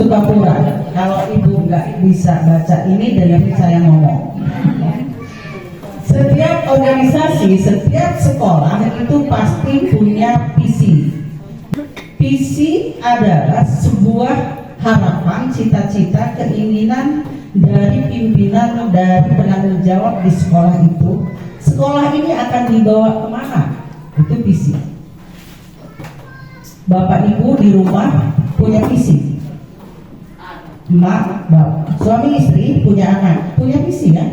Sukapura. Kalau ibu nggak bisa baca ini, dengerin saya ngomong. Setiap organisasi, setiap sekolah itu pasti punya visi. Visi adalah sebuah harapan, cita-cita, keinginan dari pimpinan, dari penanggung jawab di sekolah itu. Sekolah ini akan dibawa kemana? Itu visi. Bapak ibu di rumah punya visi. Emak, bapak, suami istri punya anak, punya visi kan?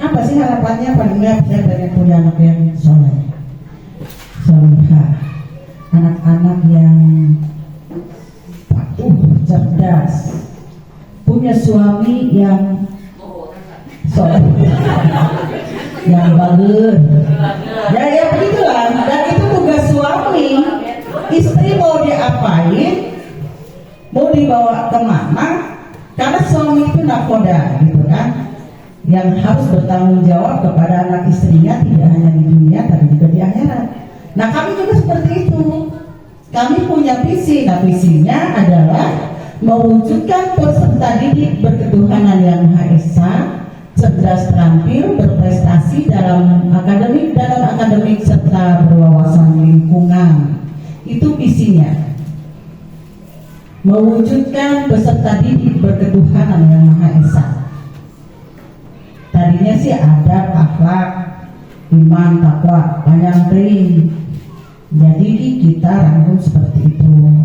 Apa sih harapannya? Paling nggak saya pengen punya anak yang soleh, solehah, anak-anak yang patuh, cerdas, punya suami yang soleh, yang bagus. Ya begitulah. Dan itu tugas suami. Istri mau diapain, mau dibawa kemana? Karena suami itu nakoda, gitu kan, yang harus bertanggung jawab kepada anak istrinya, tidak hanya di dunia tapi juga di akhirat. Nah, kami juga seperti itu. Kami punya visi. Nah, visinya adalah mewujudkan peserta didik berketuhanan yang Maha Esa, cerdas, terampil, berprestasi dalam akademik serta berwawasan lingkungan. Itu visinya. Mewujudkan peserta didik berketuhanan yang Maha Esa. Tadinya sih adab, akhlak, iman, takwa, panjang ring. Jadi kita rangkum seperti itu.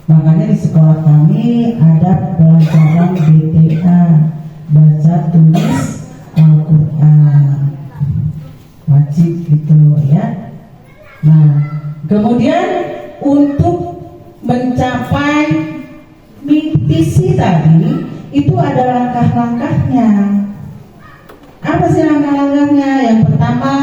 Makanya di sekolah kami ada pelajaran BTA, baca tulis Al-Quran, wajib gitu ya. Nah, kemudian untuk mencapai visi tadi itu ada langkah-langkahnya. Apa sih langkah-langkahnya? Yang pertama,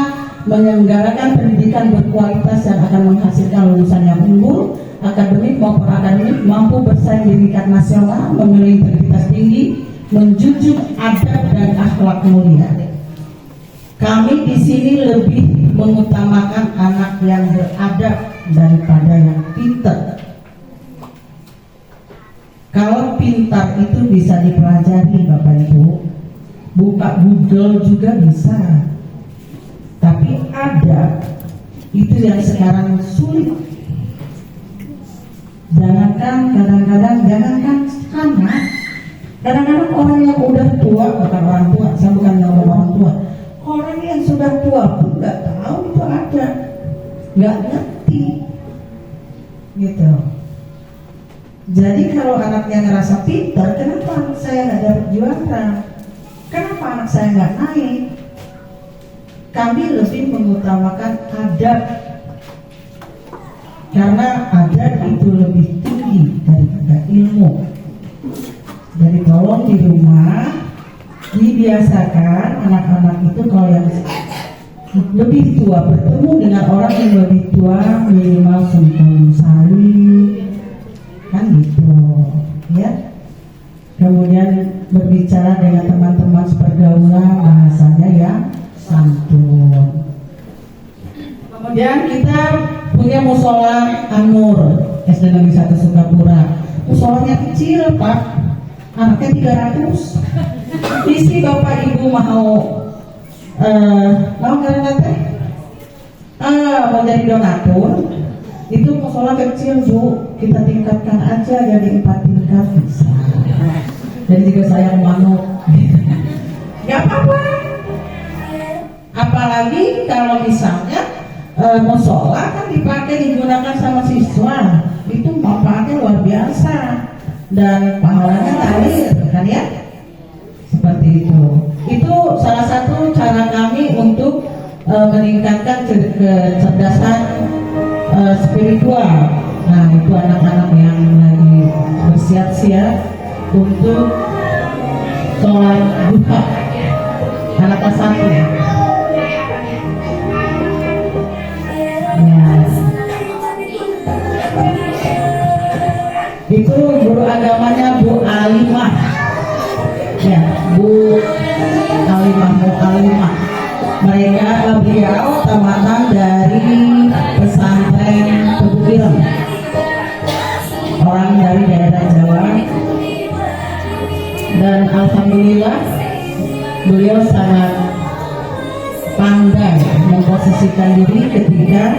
menyelenggarakan pendidikan berkualitas yang akan menghasilkan lulusan yang unggul, akademik maupun akademik, mampu bersaing di tingkat nasional, memiliki integritas tinggi, menjunjung adab dan akhlak mulia. Kami di sini lebih mengutamakan anak yang beradab daripada yang pintar. Kalau pintar itu bisa dipelajari, Bapak Ibu, buka Google juga bisa. Tapi adab itu yang sekarang sulit. Jangankan kadang-kadang orang yang udah tua, bukan orang tua, saya bukan ngomong orang tua, orang yang sudah tua pun nggak tahu itu ada, nggak ngerti, gitu. Jadi kalau anaknya ngerasa pintar, kenapa anak saya nggak dapat juara? Kenapa anak saya nggak naik? Kami lebih mengutamakan adab, karena adab itu lebih tinggi daripada ilmu. Jadi tolong di rumah dibiasakan anak-anak itu kalau yang lebih tua bertemu dengan orang yang lebih tua minimal sungkem sari, kan gitu ya. Kemudian berbicara dengan teman-teman sepergaulan, bahasanya yang santun. Kemudian kita punya musola An-Nur SD Negeri 1 Sukapura. Musolanya kecil, Pak, anaknya 300. Isi Bapak Ibu mau karena teh mau jadi donatur. Itu musola kecil, Bu, kita tingkatkan aja jadi 4 tingkat bisa. Dan juga saya manut, nggak apa-apa. Apalagi kalau misalnya musola kan digunakan sama siswa, itu manfaatnya luar biasa dan pahalanya ngalir, kan ya? Seperti itu. Itu salah satu cara kami untuk meningkatkan kecerdasan spiritual. Nah, itu anak-anak yang lagi bersiap-siap untuk sholat duha, anak kelas 1 ya. Itu guru agamanya Bu Alimah ya, Bu Alimah. Beliau tamatan dari pesantren Tebu Ireng, orang dari daerah Jawa dan alhamdulillah beliau sangat pandai memposisikan diri ketika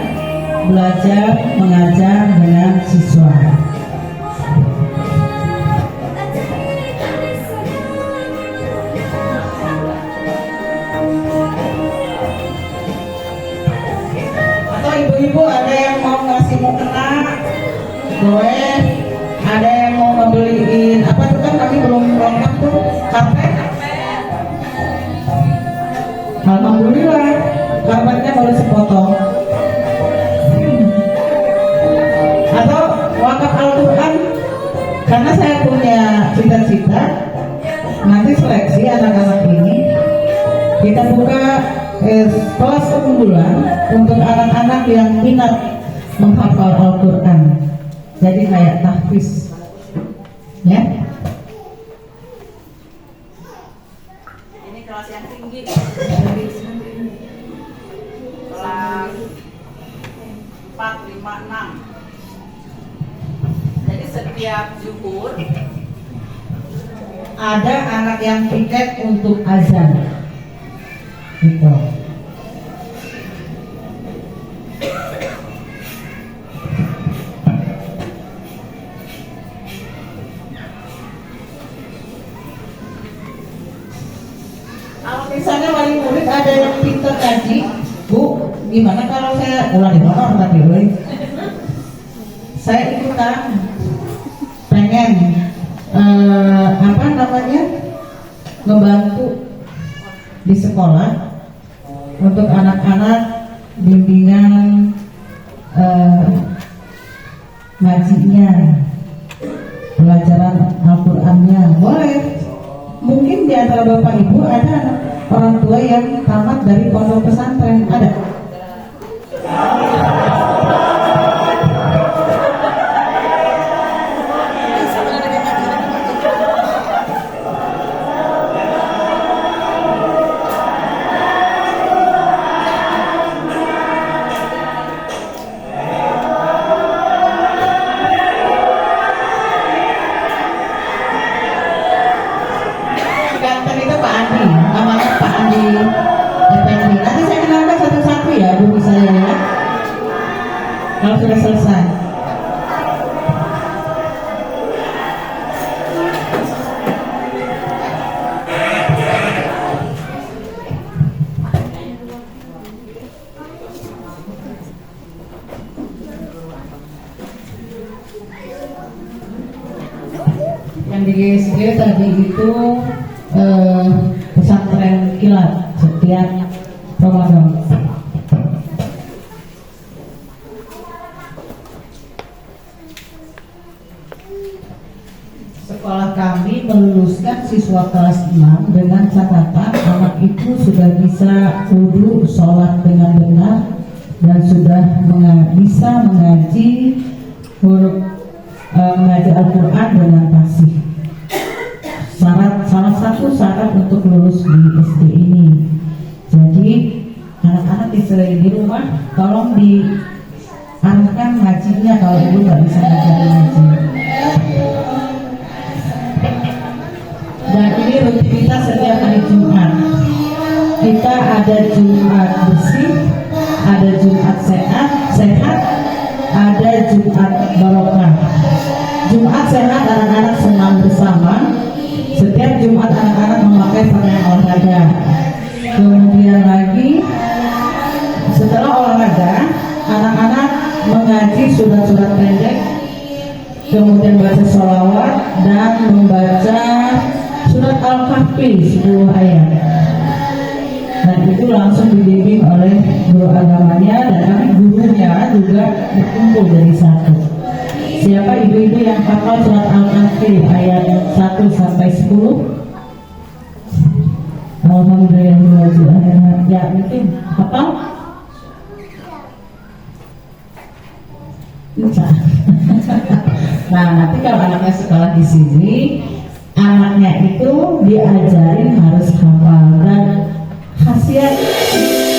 belajar mengajar dengan siswa. Atau ibu-ibu ada yang mau ngasih mukena, boleh. Ada yang mau ngebeliin apa tuh, kan kami belum lengkap tuh, karpet. Alhamdulillah karpetnya baru sepotong. Atau wakaf Al-Quran, karena saya punya cita-cita nanti seleksi anak-anak ini kita buka kelas unggulan untuk anak-anak yang minat menghafal Al-Quran, jadi kayak tahfiz ya. Ini kelas yang tinggi, kelas 4, 5, 6. Jadi setiap zuhur ada anak yang piket untuk azan gitu. Kalau misalnya wali murid ada yang pintar ngaji, Bu, gimana kalau saya ulang di motor tadi, saya ikutan, pengen apa namanya, ngebantu di sekolah untuk anak-anak bimbingan ngajinya, pelajaran Al-Qurannya, boleh. Mungkin di antara bapak ibu ada orang tua yang tamat dari pondok pesantren, ada? Ganteng itu Pak Andi, namanya Pak Andi Effendi. Nanti saya kenalkan satu-satu ya Bu saya ya, kalau sudah selesai. Yang di GSG tadi itu pesantren kilat setiap Ramadan. Sekolah kami meluluskan siswa kelas 6 dengan catatan anak itu sudah bisa wudu, sholat dengan benar, dan sudah bisa mengaji huruf mengaji Al-Quran dengan fasih. Salah satu syarat untuk lulus di SD ini. Jadi anak-anak di rumah tolong diarahkan ngajinya kalau ibu nggak bisa ngajarin ngaji. Dan ini rutinitas setiap hari Jumat. Kita ada Jumat bersih, ada Jumat sehat, ada Jumat barokah. Jumat sehat anak-anak senam bersama. Setiap Jumat anak-anak memakai pakaian olahraga. Kemudian lagi setelah olahraga anak-anak mengaji surat-surat pendek, kemudian baca sholawat dan membaca surat Al-Kahfi 10 ayat. Dan itu langsung dibimbing oleh guru agamanya, dan kami gurunya juga berkumpul dari satu. Siapa ibu-ibu yang hafal surat Al-Kahfi ayat 1 sampai 10? Alhamdulillah. Ya, itu hafal? Bisa. Nah, nanti kalau anaknya sekolah di sini, anaknya itu diajarin harus hafal. Dan khasiat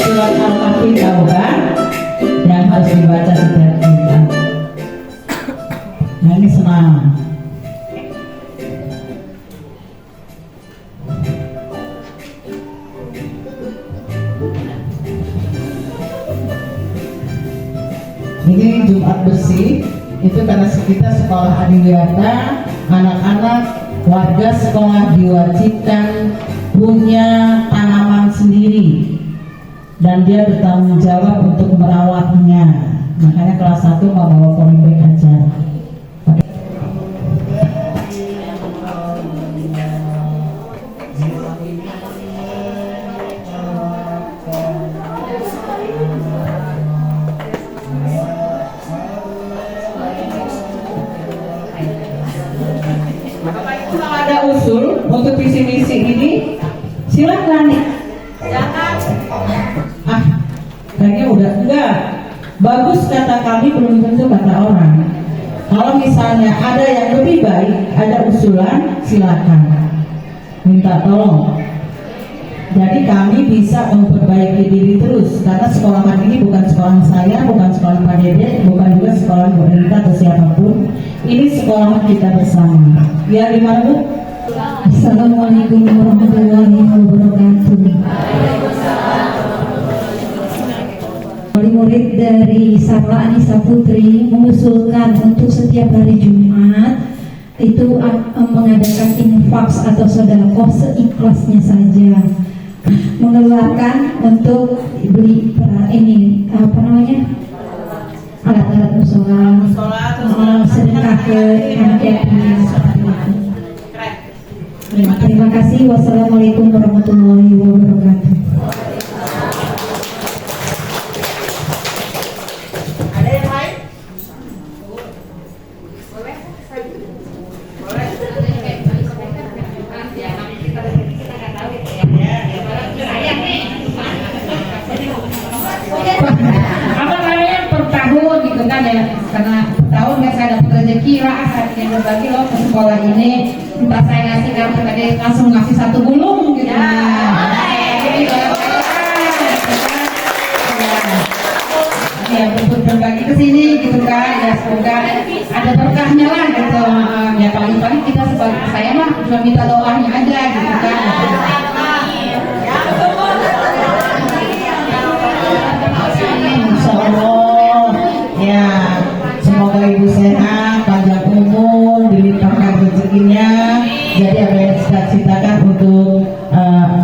surat Al-Kahfi tahu kan? Yang harus dibaca setiap Jumat. Nah, ini senang. Ini Jumat bersih, itu karena kita sekolah adiwiyata, anak-anak warga sekolah diwajibkan punya tanaman sendiri dan dia bertanggung jawab untuk merawatnya. Makanya kelas 1 mau bawa polybag aja. Ada usul untuk visi misi ini, silakan. Jangan. Kayaknya udah enggak. Bagus kata kami, belum tentu kata orang. Kalau misalnya ada yang lebih baik, ada usulan, silakan. Minta tolong. Jadi kami bisa memperbaiki diri terus, karena sekolahan ini bukan sekolah saya, bukan sekolah Pak Dede, bukan juga sekolah Bu Rita atau siapapun. Ini sekolah kita bersama. Ya, gimana Bu? Assalamualaikum warahmatullahi wabarakatuh. Wali murid dari Sarwa Anissa Putri mengusulkan untuk setiap hari Jumat itu mengadakan infak atau sedekah seikhlasnya saja, mengeluarkan untuk beli ini apa namanya, alat-alat musola, sedekah ke anak yatim seperti itu. Terima kasih. Wassalamualaikum warahmatullahi wabarakatuh. Ada yang lain? Boleh? Boleh. Apa namanya per tahun gitu kan ya, karena per tahun kan saya dapat rezeki lah, saya berbagi loh ke sekolah ini, entah saya ngasih kartu tadi langsung ngasih 1 gulung gitu. Ya untuk berbagi ke sini gitu kan, ya semoga ada berkahnya lah gitu. Ya paling-paling kita sebagai saya mah cuma minta doanya aja gitu kan. Insya Allah, ya semoga ibu sehat, panjang umur, dilimpahkan rezekinya. Jadi apa yang cita-citakan untuk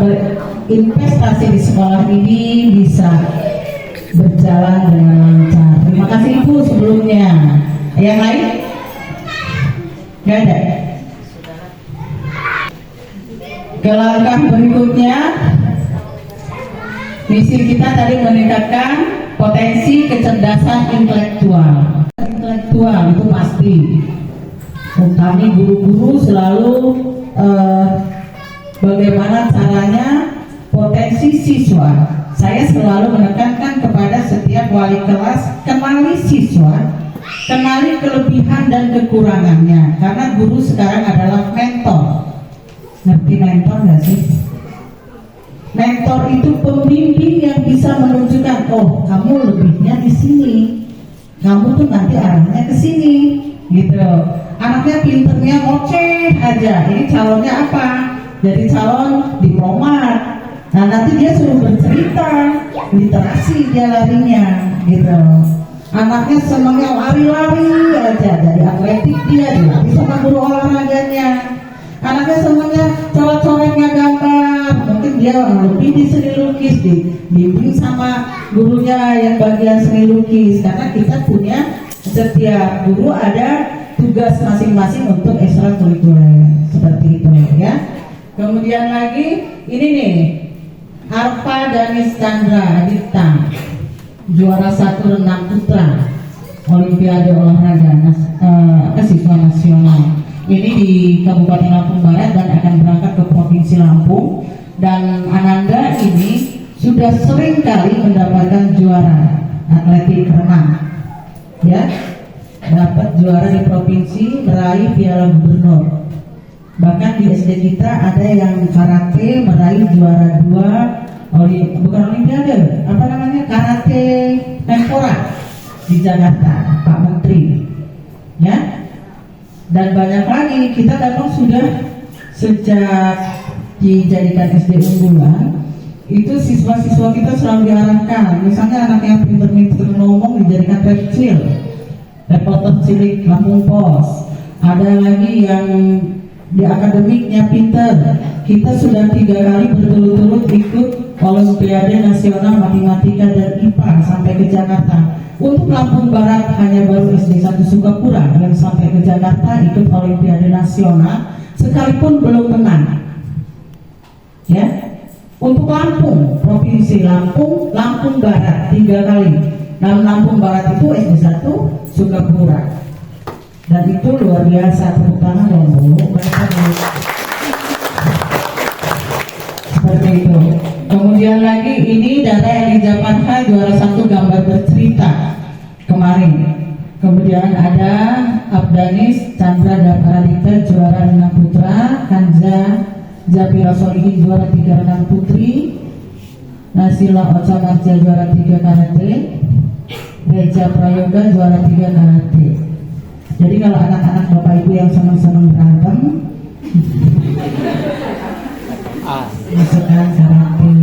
berinvestasi di sekolah ini bisa berjalan dengan lancar. Terima kasih Ibu sebelumnya. Yang lain? Gak ada. Ke langkah berikutnya, misi kita tadi meningkatkan potensi kecerdasan intelektual. Intelektual itu pasti. Kami guru-guru selalu bagaimana caranya potensi siswa. Saya selalu menekankan kepada setiap wali kelas, kenali siswa, kenali kelebihan dan kekurangannya. Karena guru sekarang adalah mentor. Ngerti mentor nggak sih? Mentor itu pembimbing yang bisa menunjukkan, oh kamu lebihnya di sini, kamu tuh nanti arahnya ke sini, gitu. Anaknya pinternya ngoceh aja, ini calonnya apa? Jadi calon diplomat. Nah nanti dia suruh bercerita, literasi dia larinya, gitu. Anaknya senangnya lari-lari aja, jadi atletik dia dilatih sama guru olahraganya. Anaknya senangnya coret-coretnya gambar, mungkin dia lebih di seni lukis, dibimbing sama gurunya yang bagian seni lukis. Karena kita punya, setiap guru ada tugas masing-masing untuk ekstrakurikuler, seperti itu ya. Kemudian lagi ini nih, Arpa Danis Chandra Adita, juara 1 renang putra Olimpiade olahraga siswa nasional. Ini di Kabupaten Lampung Barat dan akan berangkat ke Provinsi Lampung. Dan Ananda ini sudah sering kali mendapatkan juara atletik renang, ya, dapat juara di provinsi, meraih piala gubernur. Bahkan di SD kita ada yang karate meraih juara 2 bukan olimpiade, apa namanya, karate Menpora di Jakarta, Pak Menteri, ya. Dan banyak lagi. Kita memang sudah sejak dijadikan SD unggulan itu siswa-siswa kita selalu diarahkan. Misalnya anak yang pinter-pinter ngomong dijadikan reptil, reporter cilik Lampung Pos. Ada lagi yang di akademiknya pinter. Kita sudah 3 kali berturut-turut ikut Olimpiade Nasional Matematika dan IPA sampai ke Jakarta. Untuk Lampung Barat hanya baru SD 1 Sukapura yang sampai ke Jakarta ikut Olimpiade Nasional, sekalipun belum menang. Ya, untuk Lampung, Provinsi Lampung, Lampung Barat 3 kali. Dalam Lampung Barat itu SD 1 Sukapura. Dan itu luar biasa, tepuk tangan dong Bu. Seperti itu. Kemudian lagi ini data yang di Japanha juara 1 gambar bercerita kemarin. Kemudian ada Abdanis Chandra Davaradita juara renang putra, Kanja Japira Solihin juara 3 renang putri, Nasila Ocha Marja juara 3 karate, Reja Prayoga juara 3 karate. Jadi kalau anak-anak bapak ibu yang senang-senang berantem, masukkan karate,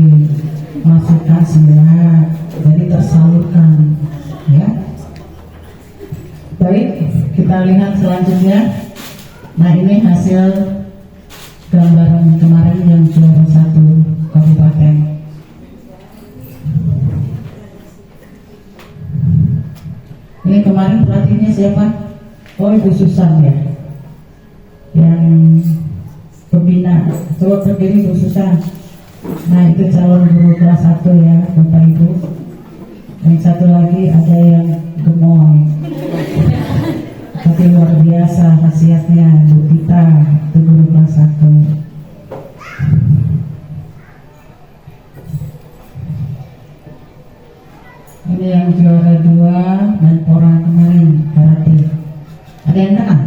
masukkan silat, jadi tersalurkan, ya. Baik, kita lihat selanjutnya. Nah, ini hasil gambaran kemarin yang juara 1 kabupaten. Ini kemarin pelatihnya siapa? Oh, Ibu Susan ya, yang pembina. Coba berdiri Bu Susan. Nah, itu calon guru kelas 1 ya Bapak Ibu. Yang satu lagi ada yang gemoy, tapi luar biasa khasiatnya Bu Tita, itu guru kelas 1. Ini yang juara 2 dan orang kemarin karate. Ada yang kenal?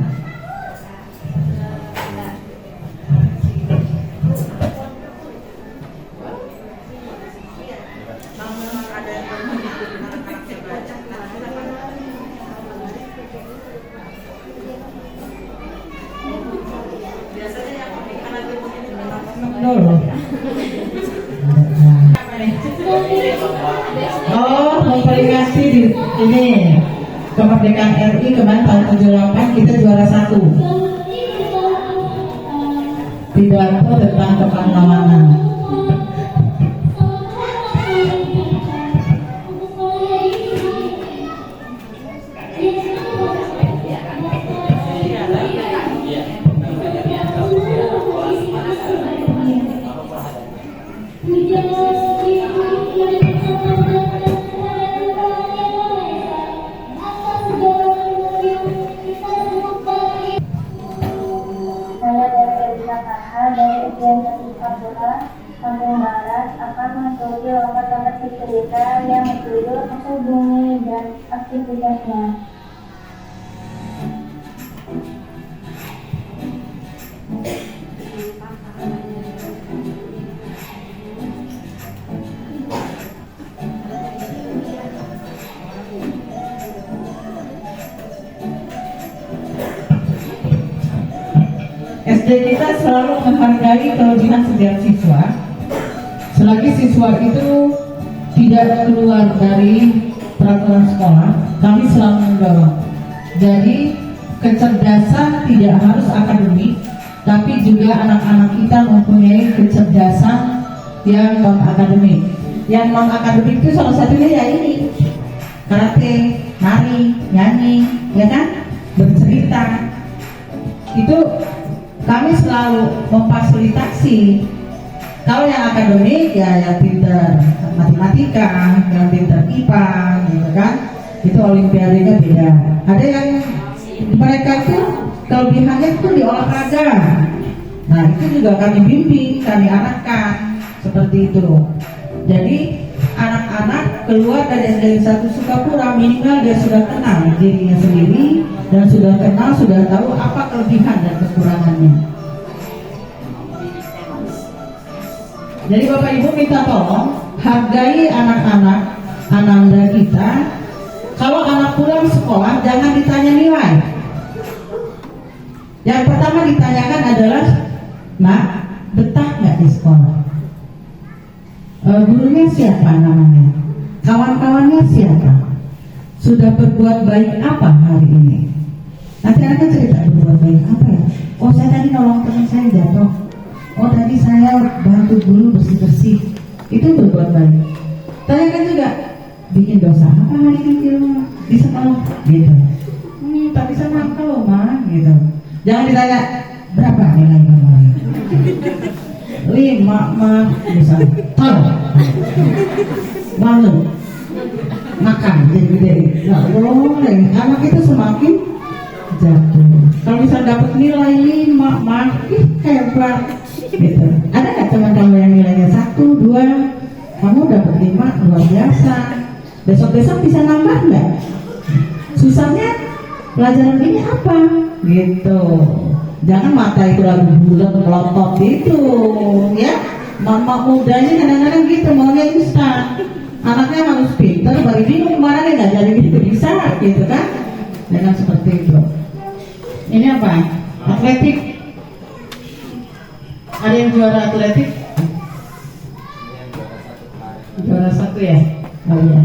Oh, memperingati ini kemerdekaan RI kemarin tahun 78 kita juara 1 pidato tentang kepahlawanan. Lampung Barat akan mengikuti lomba-lomba cerita yang berjudul Asal Bumi dan aktivitasnya. SD kita selalu menghargai kelebihan setiap siswa. Selagi siswa itu tidak keluar dari peraturan sekolah, kami selalu mendorong. Jadi kecerdasan tidak harus akademik, tapi juga anak-anak kita mempunyai kecerdasan yang non akademik. Yang non akademik itu salah satunya ya ini karate, nari, nyanyi, ya kan, bercerita. Itu kami selalu memfasilitasi. Kalau yang akademik ya yang pintar matematika, yang pintar IPA, gitu kan, itu olimpiadenya beda. Ada yang mereka tuh kelebihannya tuh di olahraga. Nah, itu juga kami bimbing, kami arahkan seperti itu. Jadi anak-anak keluar dari SD 1 Sukapura minimal dia sudah kenal dirinya sendiri dan sudah kenal, sudah tahu apa kelebihan dan kekurangannya. Jadi Bapak Ibu minta tolong hargai anak-anak ananda kita. Kalau anak pulang sekolah jangan ditanya nilai. Yang pertama ditanyakan adalah, nak, betah nggak di sekolah? Gurunya siapa namanya? Kawan-kawannya siapa? Sudah berbuat baik apa hari ini? Nanti anaknya cerita berbuat baik apa ya? Oh, saya tadi nolong teman saya jatuh. Oh, tadi saya bantu guru bersih-bersih. Itu berbuat baik. Tanyakan juga, bikin dosa apa hari ini di rumah, di sekolah, gitu. Tak bisa nakal loh, Ma, gitu. Jangan ditanya berapa nilai kemarin. 5, misalnya. Tahu. Malu. Makan jadi gede. Nggak boleh. Anak itu semakin jatuh. Kalau bisa dapat nilai 5, makin hebat. Gitu. Ada nggak teman-teman yang nilainya 1, 2? Kamu dapat 5, luar biasa. Besok-besok bisa nambah nggak? Susahnya pelajaran ini apa? Gitu. Jangan mata itu lagi bulat melotot itu, ya. Mama mudanya kadang-kadang gitu maunya instan. Anaknya harus pintar, baru bingung kemana nih nggak jadi gitu bisa, gitu kan? Jangan seperti itu. Ini apa? Atletik. Ada yang juara atletik? Juara 1 ya? Oh iya.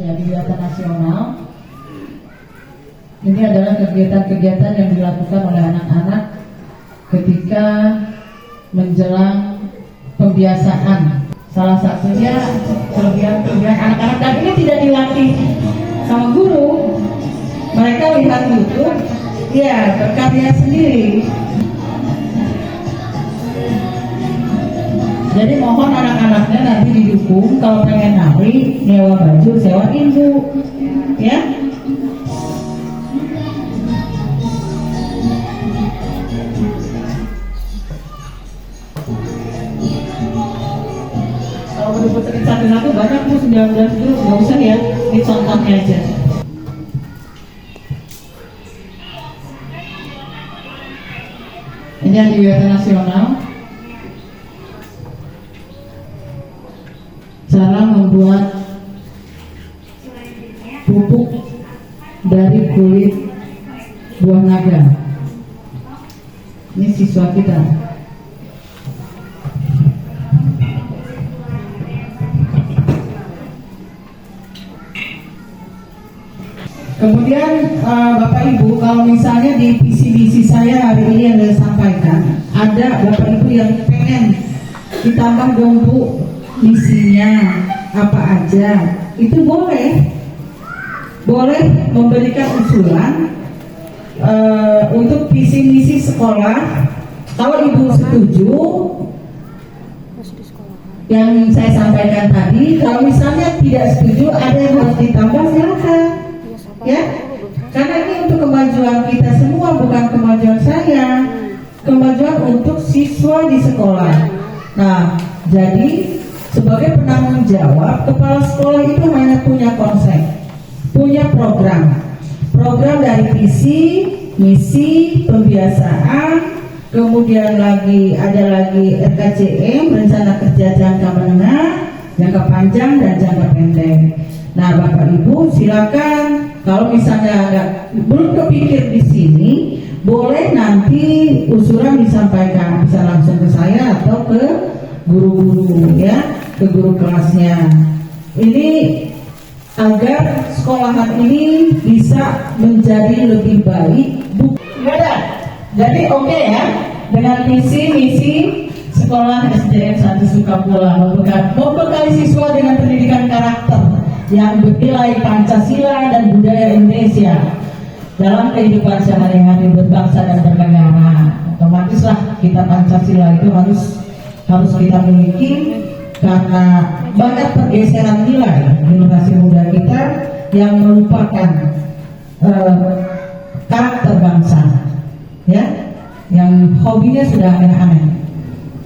Kegiatan nasional ini adalah kegiatan-kegiatan yang dilakukan oleh anak-anak ketika menjelang pembiasaan. Salah satunya kelebihan anak-anak, dan ini tidak dilatih sama guru, mereka lihat YouTube, ya berkarya sendiri. Jadi mohon anak-anaknya nanti didukung, kalau pengen nari, nyewa baju, sewain Bu, ya. Kalau mau diputerin satu lagu banyak Bu, 19 dulu, nggak usah ya, ini contohnya aja. Ini yang kegiatan nasional. Cara membuat pupuk dari kulit buah naga. Ini siswa kita. Kemudian Bapak Ibu, kalau misalnya di visi-misi saya hari ini yang saya sampaikan, ada Bapak Ibu yang pengen ditambah dong Bu, misinya apa aja, itu boleh memberikan usulan untuk visi misi sekolah. Kalau Ibu setuju yang saya sampaikan tadi, kalau misalnya tidak setuju ada yang harus ditambah, silakan ya, karena ini untuk kemajuan kita semua, bukan kemajuan saya, kemajuan untuk siswa di sekolah. Nah, jadi sebagai penanggung jawab, kepala sekolah itu hanya punya konsep, punya program dari visi, misi, pembiasaan, kemudian ada lagi RKCM, rencana kerja jangka menengah, jangka panjang, dan jangka pendek. Nah, Bapak Ibu silakan, kalau misalnya belum kepikir di sini, boleh nanti usulan disampaikan, bisa langsung ke saya atau ke guru-guru ya, ke guru kelasnya. Ini agar sekolahan ini bisa menjadi lebih baik. Jadi oke ya, dengan visi misi sekolah SDN 1 Sukapula membekali siswa dengan pendidikan karakter yang bernilai Pancasila dan budaya Indonesia dalam kehidupan sehari-hari berbangsa dan bernegara. Otomatislah kita Pancasila itu harus kita miliki, karena banyak pergeseran nilai generasi muda kita yang melupakan karakter bangsa, ya, yang hobinya sudah aneh-aneh.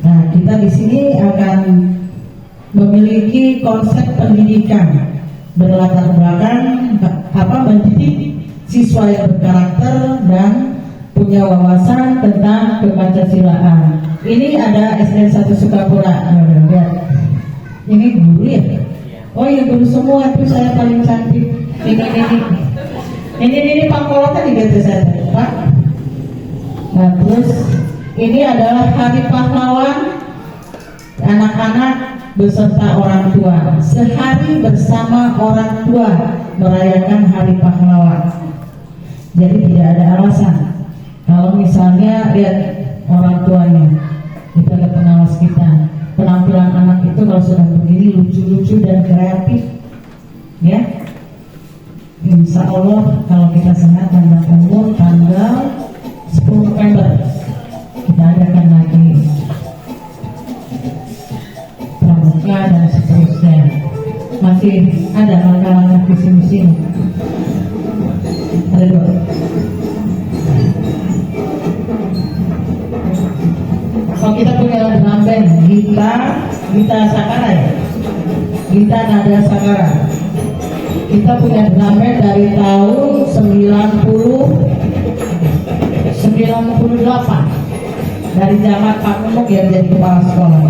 Nah, kita di sini akan memiliki konsep pendidikan berlatar belakang mendidik siswa yang berkarakter dan punya wawasan tentang kepancasilaan. Ini ada SD 1 Sukapura. Lihat. Ini guru ya? Oh iya guru semua, itu saya paling cantik. Ini pangkolotan di gitu saya, Pak. Nah terus ini adalah Hari Pahlawan anak-anak beserta orang tua. Sehari bersama orang tua merayakan Hari Pahlawan. Jadi tidak ada alasan kalau misalnya lihat orang tuanya, kita ada pengawas kita, penampilan anak itu kalau sudah begini lucu-lucu dan kreatif, ya. Insya Allah kalau kita sehat dan umur tanggal 10 November kita adakan lagi pramuka dan seterusnya. Masih ada langkah-langkah visi-misi. Ada dua. Kalau kita punya drum band, Gita Sakara ya, Gita Nada Sakara. Kita punya drum band dari tahun 98 dari zaman Pak Numuk yang jadi kepala sekolah.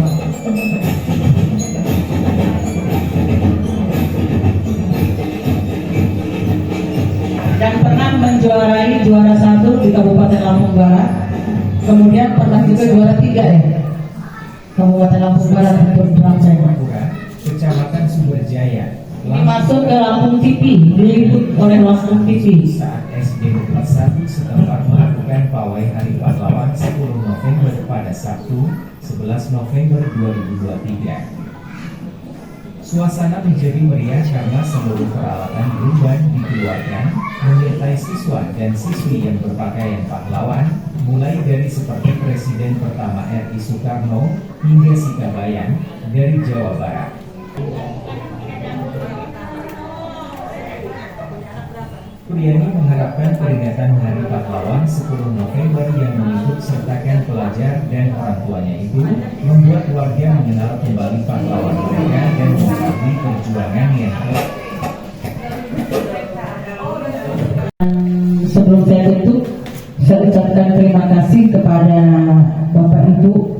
Dan pernah menjuarai juara 1 di Kabupaten Lampung Barat. Kemudian pernah juga juara 3 ya, Kabupaten Lampung Barat untuk drum band. Kecamatan Sumberjaya. Ini masuk ke Lampung TV, diliput oleh Lampung TV. Saat SD Negeri 1 setempat melakukan pawai Hari Pahlawan 10 November pada Sabtu 11 November 2023. Suasana menjadi meriah karena seluruh peralatan urban dikeluarkan, menyertai siswa dan siswi yang berpakaian pahlawan, mulai dari seperti Presiden pertama RI Soekarno hingga Sikabayan dari Jawa Barat. Priani mengharapkan peringatan Hari Pahlawan 10 November yang mengikut sertakan pelajar dan orang tuanya itu membuat warga mengenal kembali pahlawan mereka dan mengabdi perjuangan yang telah. Sebelum saya tutup, saya ucapkan terima kasih kepada Bapak Ibu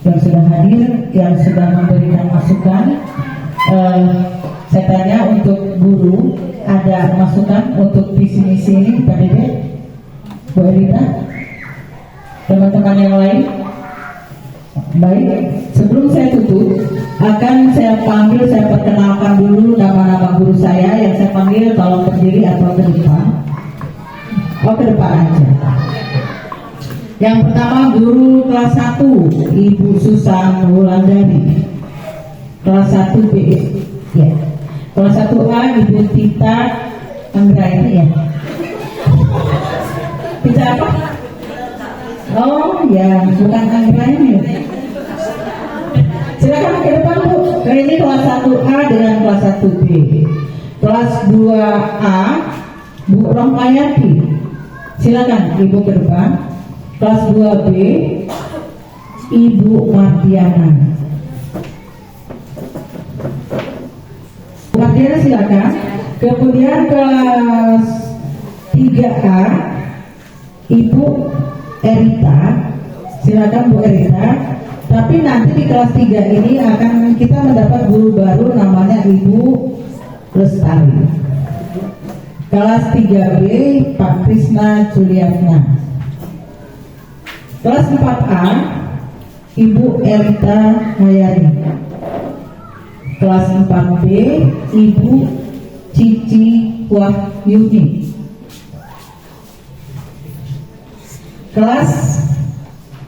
yang sudah hadir, yang sudah memberikan masukan. Saya tanya untuk guru, ada masukan untuk visi misi ini Pak Dede, Bu Elita, teman-teman yang lain? Baik, sebelum saya tutup, akan saya panggil, saya perkenalkan dulu nama-nama guru saya yang saya panggil, tolong berdiri atau ke depan. Oh, ke depan aja. Yang pertama guru kelas 1, Ibu Susan Wulandari. Kelas 1 B, ya. Kelas 1A Ibu Tita Anggraini ya. Tita apa? Oh ya, bukan Anggraini. Silakan ke depan Bu. Ini kelas 1A dengan kelas 1B. Kelas 2A Bu Rompayati. Silakan Ibu ke depan. Kelas 2B Ibu Mardiana. Mardiana silakan. Kemudian kelas 3A Ibu Erita. Silakan Bu Erita. Tapi nanti di kelas 3 ini akan kita mendapat guru baru namanya Ibu Lestari. Kelas 3B Pak Krisna Juliatna. Kelas 4A Ibu Elita Hayani. Kelas 4B Ibu Cici Wahyuni. Kelas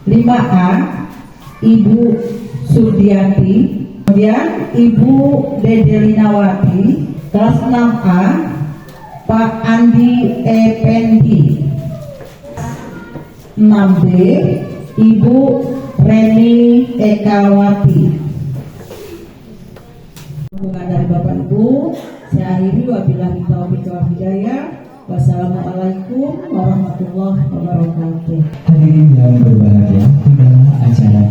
5A Ibu Sudiati. Kemudian Ibu Dedelinawati. Kelas 6A Pak Andi Ependi. 6B Ibu Reni Ekawati. Dukungan dari Bapak Ibu, saya akhiri wabillahi taufiq wal hidayah. Wassalamualaikum warahmatullahi wabarakatuh. Hadirin yang berbahagia, inilah acara